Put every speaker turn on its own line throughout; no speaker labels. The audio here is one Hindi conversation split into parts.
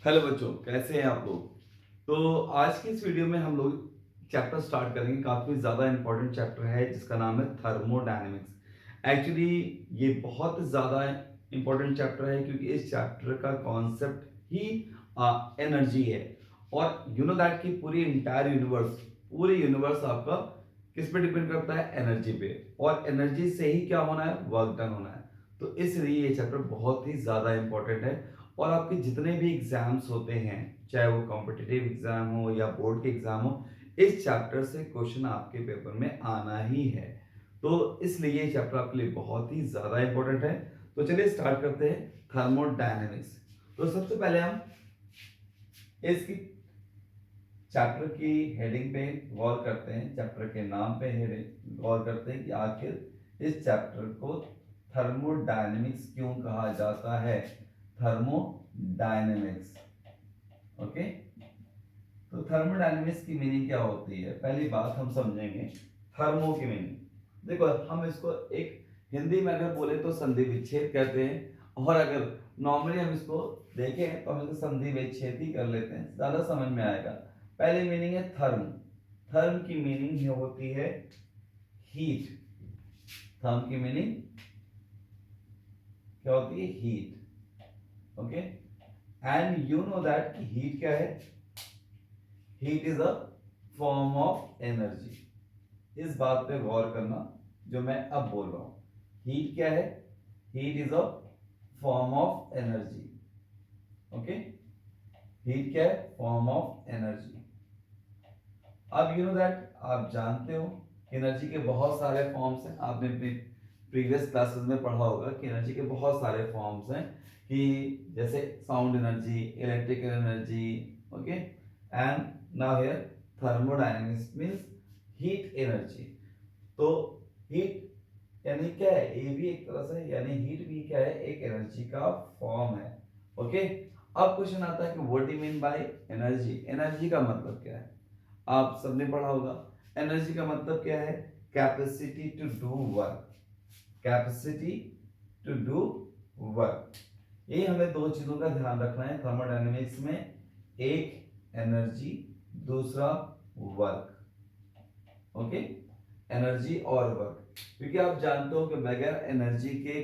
हेलो बच्चों, कैसे हैं आप लोग। तो आज की इस वीडियो में हम लोग चैप्टर स्टार्ट करेंगे। काफ़ी ज़्यादा इंपॉर्टेंट चैप्टर है जिसका नाम है थर्मोडायनेमिक्स। एक्चुअली ये बहुत ज़्यादा इंपॉर्टेंट चैप्टर है क्योंकि इस चैप्टर का कॉन्सेप्ट ही एनर्जी है। और यू नो दैट कि पूरी यूनिवर्स आपका किस पे डिपेंड करता है? एनर्जी पे। और एनर्जी से ही क्या होना है? वर्क डन होना है। तो इसलिए ये चैप्टर बहुत ही ज़्यादा इंपॉर्टेंट है। और आपके जितने भी एग्जाम्स होते हैं, चाहे वो कॉम्पिटिटिव एग्जाम हो या बोर्ड के एग्जाम हो, इस चैप्टर से क्वेश्चन आपके पेपर में आना ही है। तो इसलिए ये चैप्टर आपके लिए बहुत ही ज्यादा इंपॉर्टेंट है। तो चलिए स्टार्ट करते हैं थर्मोडायनेमिक्स। तो सबसे पहले हम इसकी चैप्टर की हेडिंग पे गौर करते हैं, चैप्टर के नाम पे हेडिंग गौर करते हैं कि आखिर इस चैप्टर को थर्मोडायनेमिक्स क्यों कहा जाता है। Thermodynamics, okay. तो थर्मोडायनेमिक्स की मीनिंग क्या होती है? पहली बात हम समझेंगे थर्मो की मीनिंग। देखो, हम इसको एक हिंदी में अगर बोले तो संधि विच्छेद कहते हैं, और अगर नॉर्मली हम इसको देखें तो हम इसको संधि विच्छेद ही कर लेते हैं, ज्यादा समझ में आएगा। पहली मीनिंग है थर्म। थर्म की मीनिंग होती है हीट। थर्म की मीनिंग क्या होती है? Heat, okay. And you know that heat क्या है? Heat is a form of energy. इस बात पे गौर करना जो मैं अब बोल रहा हूं। हीट क्या है? Heat is a form of energy, okay. Heat क्या है? Form of energy. अब यू नो दैट, आप जानते हो एनर्जी के बहुत सारे फॉर्म्स हैं। आपने अपनी प्रीवियस क्लासेस में पढ़ा होगा कि एनर्जी के बहुत सारे फॉर्म्स हैं, कि जैसे sound energy, electrical energy, okay. And now here thermodynamics means heat energy. तो हीट यानी क्या है? ये भी एक तरह से, यानी हीट भी क्या है? एक एनर्जी का फॉर्म है, ओके। अब क्वेश्चन आता है कि what do you mean by energy? Energy का मतलब क्या है? आप सबने पढ़ा होगा। एनर्जी का मतलब क्या है? Capacity to do work. Capacity to do work. ये हमें दो चीजों का ध्यान रखना है थर्मोडायनेमिक्स में। एक एनर्जी, दूसरा वर्क, ओके। एनर्जी और वर्क, क्योंकि आप जानते हो कि बगैर एनर्जी के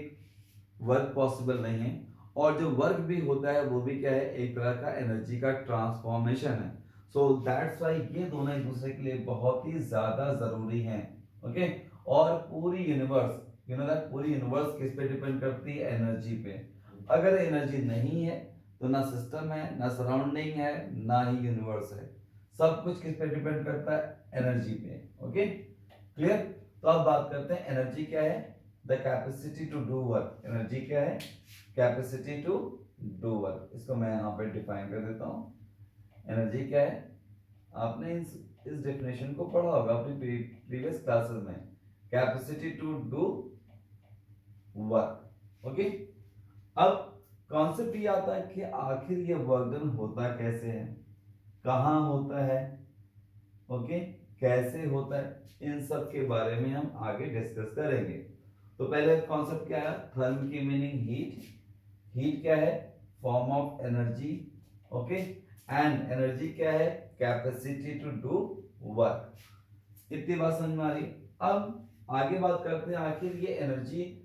वर्क पॉसिबल नहीं है। और जो वर्क भी होता है वो भी क्या है? एक तरह का एनर्जी का ट्रांसफॉर्मेशन है। सो दैट्स वाई ये दोनों एक दूसरे के लिए बहुत ही ज्यादा जरूरी हैं, ओके। और पूरी यूनिवर्स, यू नो दैट, पूरी यूनिवर्स किस पे डिपेंड करती है? एनर्जी पे। अगर एनर्जी नहीं है तो ना सिस्टम है, ना सराउंडिंग है, ना ही यूनिवर्स है। सब कुछ किस पे डिपेंड करता है? एनर्जी पे, ओके। क्लियर? तो अब बात करते हैं एनर्जी क्या है। The capacity to do work. Energy क्या है? Capacity to do work. इसको मैं यहां पे डिफाइन कर देता हूं। एनर्जी क्या है? आपने इस डेफिनेशन को पढ़ा होगा अपनी प्रीवियस क्लासेस में। Capacity to do work, okay. अब कॉन्सेप्ट ये आता है कि आखिर ये वर्क डन होता कैसे है, कहां होता है, ओके, कैसे होता है, इन सब के बारे में हम आगे डिस्कस करेंगे। तो पहले कॉन्सेप्ट क्या है? थर्म की मीनिंग हीट। हीट क्या है? Form of energy, okay. And energy क्या है? Capacity to do work. इतनी बात समझ में आ रही? अब आगे बात करते हैं आखिर ये एनर्जी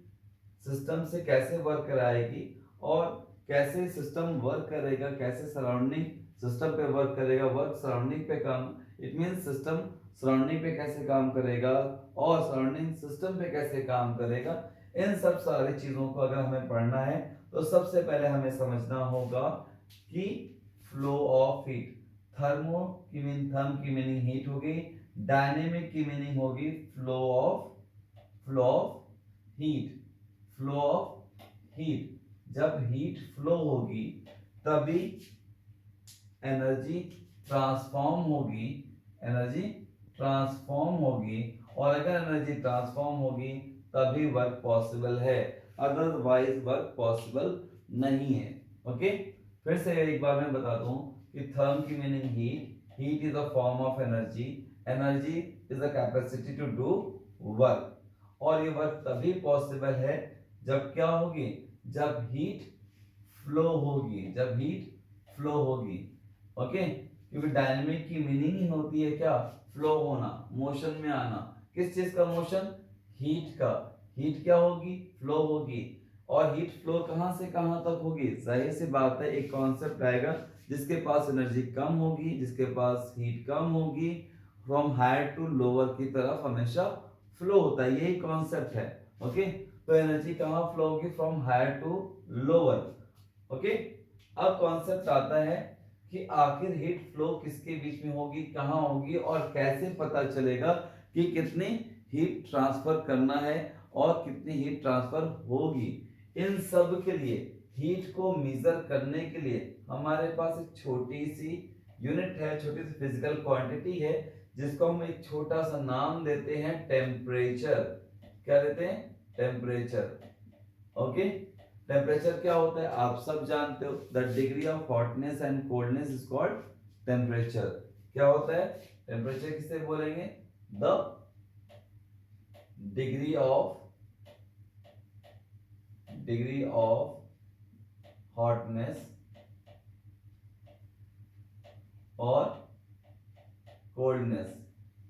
सिस्टम से कैसे वर्क कराएगी, और कैसे सिस्टम वर्क करेगा, कैसे सराउंडिंग सिस्टम पे वर्क करेगा, वर्क सराउंडिंग पे काम, इट मीन सिस्टम सराउंडिंग पे कैसे काम करेगा और सराउंडिंग सिस्टम पे कैसे काम करेगा। इन सब सारी चीजों को अगर हमें पढ़ना है तो सबसे पहले हमें समझना होगा कि फ्लो ऑफ हीट। थर्म की मीनिंग हीट होगी। डायनेमिक की मीनिंग होगी flow of heat. Flow of heat, जब हीट फ्लो होगी तभी एनर्जी ट्रांसफॉर्म होगी। एनर्जी ट्रांसफॉर्म होगी, और अगर एनर्जी ट्रांसफॉर्म होगी तभी वर्क पॉसिबल है, अदरवाइज वर्क पॉसिबल नहीं है, ओके। फिर से एक बार मैं बता दूं कि थर्म की meaning heat. Heat is a form of energy. Energy is the capacity to do work. और ये वर्क तभी पॉसिबल है जब क्या होगी? जब हीट फ्लो होगी। जब हीट फ्लो होगी। ओके, क्योंकि डायनेमिक की मीनिंग ही होती है क्या, फ्लो होना, मोशन में आना। किस चीज का मोशन, हीट का। हीट क्या होगी, फ्लो होगी। और हीट फ्लो कहां से कहां तक होगी, जाहिर सी बात है एक कॉन्सेप्ट आएगा जिसके पास एनर्जी कम होगी, जिसके पास हीट कम होगी, फ्रॉम हायर टू लोअर की तरफ हमेशा फ्लो होता है, यही कॉन्सेप्ट है। ओके, तो एनर्जी कहां फ्लो होगी, from higher to lower. Okay, अब कॉन्सेप्ट आता है कि आखिर हीट फ्लो किसके बीच में होगी, कहां होगी, और कैसे पता चलेगा कि कितनी हीट ट्रांसफर करना है और कितनी हीट ट्रांसफर होगी। इन सब के लिए हीट को मेजर करने के लिए हमारे पास एक छोटी सी यूनिट है, छोटी सी फिजिकल क्वांटिटी है, जिसको हम एक छोटा सा नाम देते हैं टेम्परेचर। क्या देते हैं, टेम्परेचर। ओके, टेम्परेचर क्या होता है आप सब जानते हो, the degree of hotness and coldness is called temperature. क्या होता है टेम्परेचर, किसे बोलेंगे, द डिग्री ऑफ हॉटनेस और कोल्डनेस।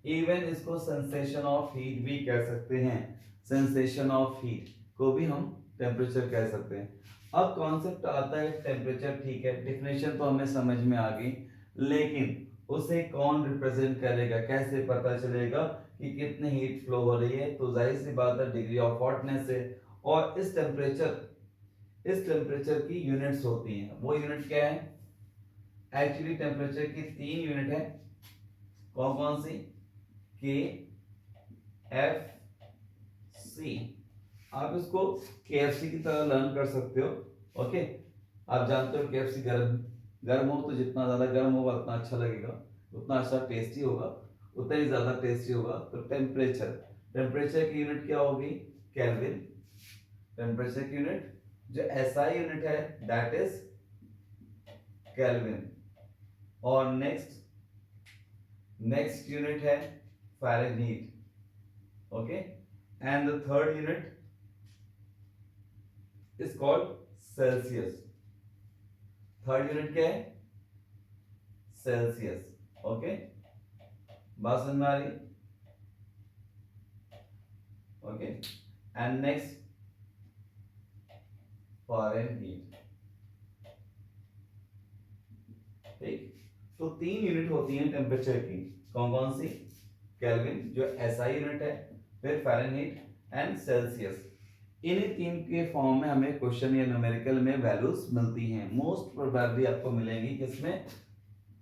इवन इसको सेंसेशन ऑफ हीट भी कह सकते हैं, सेंसेशन ऑफ हीट को भी हम टेम्परेचर कह सकते हैं। अब कॉन्सेप्ट आता है टेम्परेचर, ठीक है, डेफिनेशन तो हमें समझ में आ गई, लेकिन उसे कौन रिप्रेजेंट करेगा, कैसे पता चलेगा कि कितनी हीट फ्लो हो रही है, तो जाहिर सी बात है डिग्री ऑफ हॉटनेस है। और इस टेम्परेचर की यूनिट्स होती हैं, वो यूनिट क्या है, एक्चुअली टेम्परेचर की 3 यूनिट है। कौन कौन सी, के, एफ, सी। आप इसको KFC की तरह लर्न कर सकते हो। ओके, आप जानते हो KFC गर्म गर्म हो, तो जितना ज्यादा गर्म होगा उतना अच्छा लगेगा, उतना अच्छा टेस्टी होगा, उतना ही ज्यादा टेस्टी होगा। तो टेम्परेचर की यूनिट क्या होगी, केल्विन। टेम्परेचर की यूनिट जो SI यूनिट है दैट इज केल्विन। और नेक्स्ट यूनिट है Fahrenheit. Okay, and the third unit is called Celsius. Third unit क्या है, सेल्सियस। ओके, बात समझ में आ रही, ओके, एंड नेक्स्ट फ़ारेनहीट। ठीक, तो 3 यूनिट होती हैं टेम्परेचर की, कौन कौन सी, केल्विन जो SI यूनिट है, फिर फ़ारेनहीट एंड सेल्सियस। इन्हीं 3 के फॉर्म में हमें क्वेश्चन या न्यूमेरिकल में वैल्यूज मिलती हैं, मोस्ट प्रोबेबली आपको मिलेंगी किसमें,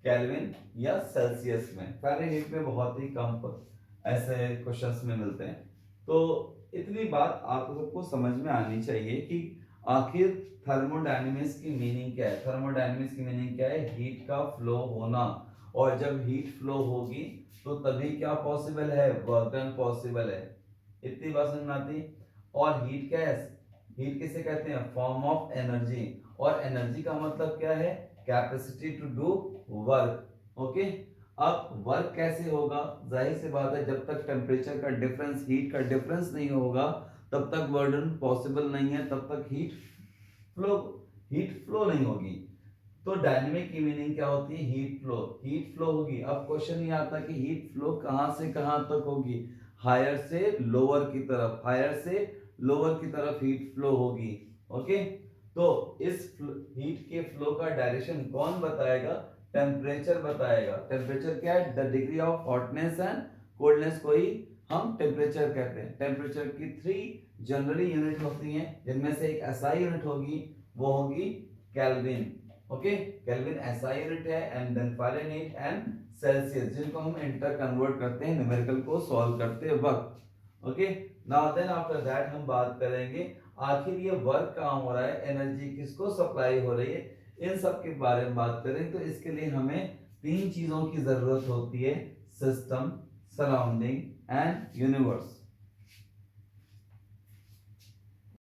केल्विन या सेल्सियस में। फ़ारेनहीट में बहुत ही कम ऐसे क्वेश्चंस में मिलते हैं। तो इतनी बात आप सबको समझ में आनी चाहिए कि आखिर थर्मोडायनेमिक्स की मीनिंग क्या है। थर्मोडायनेमिक्स की मीनिंग क्या है, हीट का फ्लो होना, और जब हीट फ्लो होगी तो तभी क्या पॉसिबल है, वर्क डन पॉसिबल है। इतनी बात समझ में आती। और हीट क्या है, हीट किसे कहते हैं, फॉर्म ऑफ एनर्जी, और एनर्जी का मतलब क्या है, capacity to do work. Okay, अब वर्क कैसे होगा, जाहिर सी बात है जब तक टेम्परेचर का डिफरेंस, हीट का डिफरेंस नहीं होगा तब तक वर्क डन पॉसिबल नहीं है, तब तक हीट फ्लो नहीं होगी। तो डायनेमिक की मीनिंग क्या होती है, हीट फ्लो होगी। अब क्वेश्चन ये आता है कि हीट फ्लो कहां से कहां तक होगी, हायर से लोअर की तरफ, हायर से लोअर की तरफ हीट फ्लो होगी। ओके, तो इस हीट के फ्लो का डायरेक्शन कौन बताएगा, टेम्परेचर बताएगा। टेम्परेचर क्या है, the degree of hotness and coldness को ही हम टेम्परेचर कहते हैं। टेम्परेचर की 3 जनरली यूनिट होती हैं, जिनमें से एक SI यूनिट होगी, वो होगी Kelvin. Okay, Kelvin SI unit है, and then Fahrenheit and Celsius, जिनको हम इंटर कन्वर्ट करते हैं न्यूमेरिकल को सॉल्व करते वक्त। Okay, now then after that हम बात करेंगे आखिर ये वर्क कहाँ हो रहा है, एनर्जी किसको सप्लाई हो रही है, इन सब के बारे में बात करें। तो इसके लिए हमें 3 चीजों की जरूरत होती है, सिस्टम, सराउंडिंग एंड यूनिवर्स।